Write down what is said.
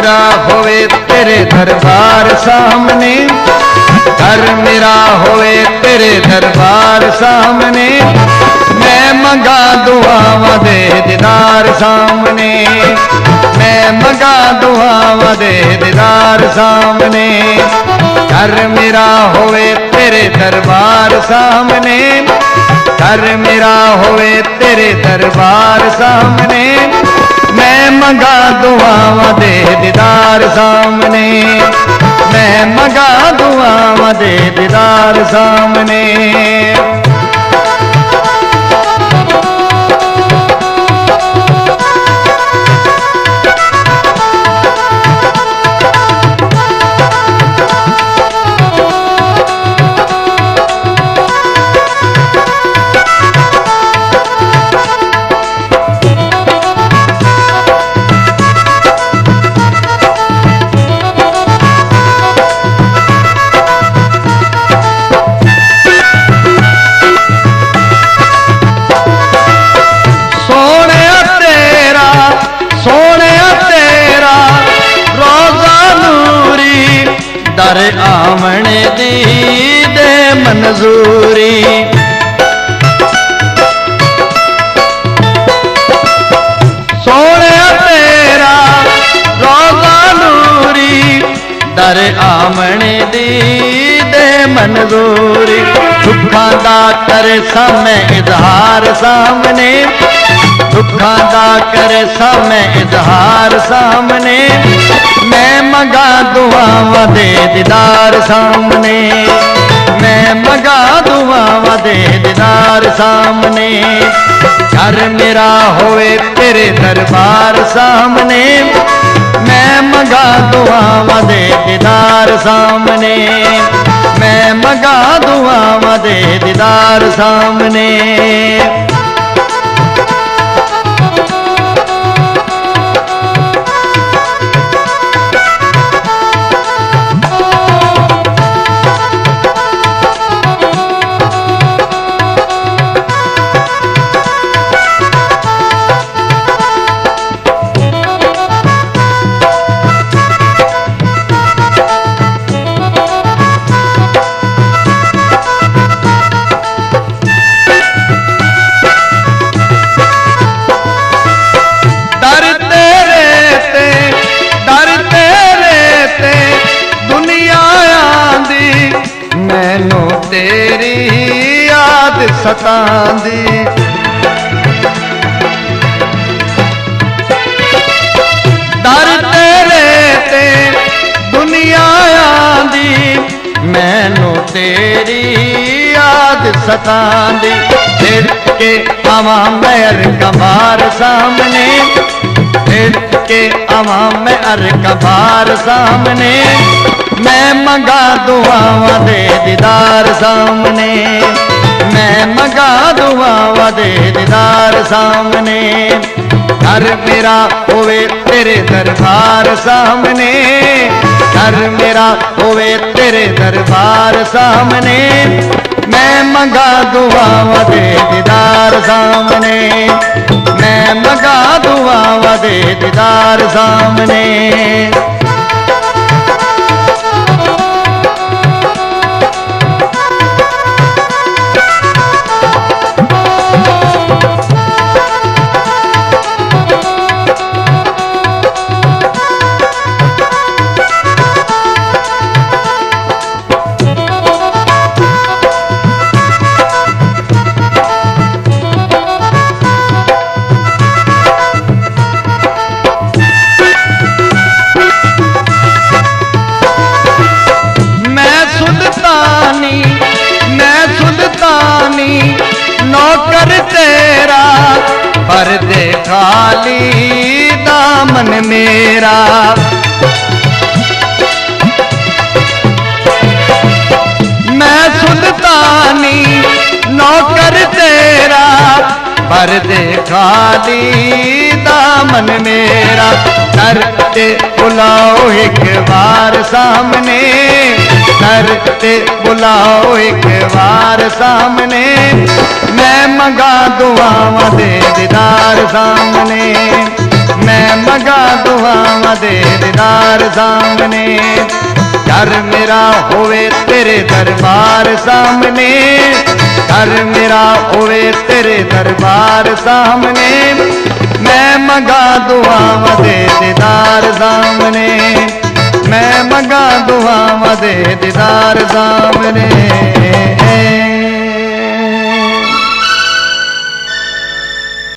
मेरा होवे तेरे दरबार सामने, घर मेरा होवे तेरे दरबार सामने, मैं मंगा दुआवां दे दीदार सामने, मैं मंगा दुआवां दे दीदार सामने। घर मेरा होवे तेरे दरबार सामने, घर मेरा होवे तेरे दरबार सामने, मैं मंगा दुआवां दे दीदार सामने, मैं मंगा दुआवां दे दीदार सामने। दर आमने दी दे मंजूरी, सोने तेरा रोज़ा नूरी, दर आमने दी दे मंजूरी। दुखां दा करे सामे इजहार सामने, दुखां दा करे सामे इजहार सामने, मैं मंगा दुआवां दे दीदार सामने, मैं मंगा दुआवां दे दीदार सामने। घर मेरा होवे तेरे दरबार सामने, मैं मंगा दुआवां दे दीदार सामने, मैं मंगा दुआवां दे दीदार सामने। मैनू तेरी याद सतांदी, दर तेरे ते दुनिया आंदी, मैनू तेरी याद सतांदी। फिर के आवा मैं अरकबार सामने, फिर के आवा मैं अरकबार सामने, मैं मंगा दुआवां दे दीदार सामने, मैं मंगा दुआवां दे दीदार सामने। घर मेरा होवे तेरे दरबार सामने, घर मेरा होवे तेरे दरबार सामने, मैं मंगा दुआवां दे दीदार सामने, मैं मंगा दुआवां दे दीदार सामने। नौकर तेरा पर दे खाली दामन मेरा, मैं सुल्तानी नौकर तेरा पर दे खाली दामन मेरा। करते बुलाओ एक बार सामने, करते बुलाओ एक बार सामने, मैं मंगा दुआवां दे दीदार सामने, मैं मंगा दुआवां दे दीदार सामने, घर मेरा होवे तेरे दरबार सामने, घर मेरा होवे तेरे दरबार सामने, मैं मंगा दुआवां दे दीदार सामने, मैं मंगा दुआवां दे दीदार सामने।